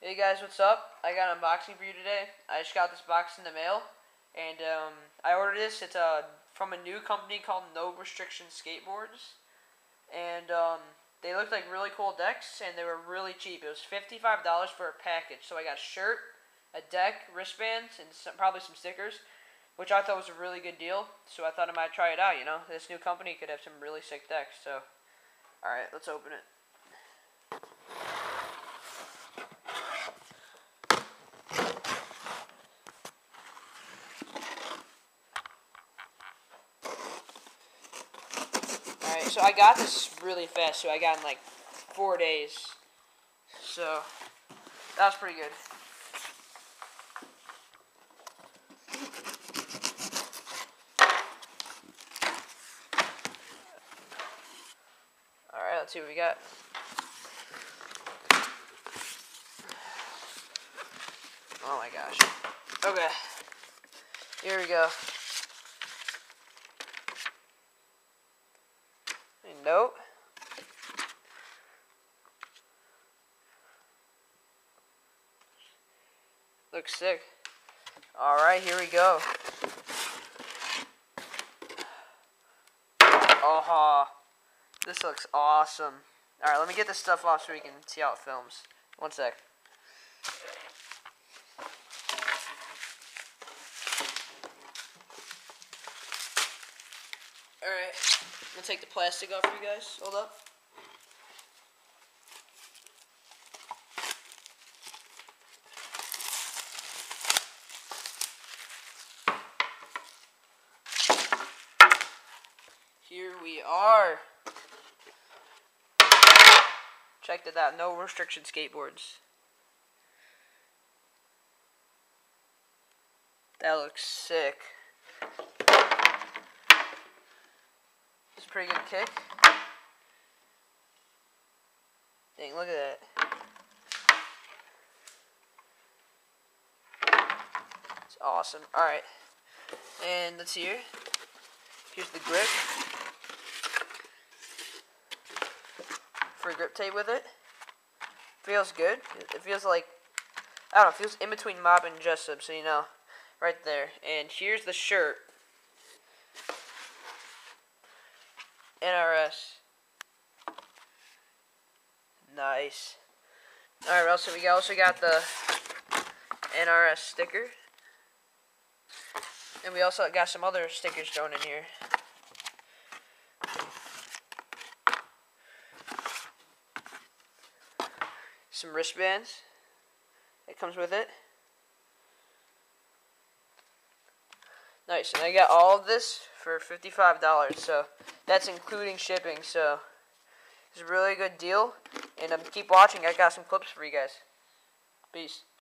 Hey guys, what's up? I got an unboxing for you today. I just got this box in the mail, and I ordered this. It's from a new company called No Restriction Skateboards, and they looked like really cool decks, and they were really cheap. It was $55 for a package. So I got a shirt, a deck, wristbands, and probably some stickers, which I thought was a really good deal. So I thought I might try it out. You know, this new company could have some really sick decks. So, all right, let's open it. Alright, so I got this really fast, so I got in like 4 days. So, that was pretty good. Alright, let's see what we got. Oh my gosh. Okay. Here we go. Nope. Looks sick. Alright, here we go. Oh, this looks awesome. Alright, let me get this stuff off so we can see how it films. One sec. Alright, I'm going to take the plastic off for you guys. Hold up. Here we are. Check that out. No Restriction Skateboards. That looks sick. It's a pretty good kick. Dang, look at that. It's awesome. Alright. And let's see here. Here's the grip. For grip tape with it. Feels good. It feels like, I don't know, it feels in between Mob and Jessup, so you know. Right there. And here's the shirt. NRS. Nice. Alright, we also got the NRS sticker. And we also got some other stickers thrown in here. Some wristbands. It comes with it. Nice, and I got all of this for $55, so that's including shipping, so it's a really good deal, and keep watching. I got some clips for you guys. Peace.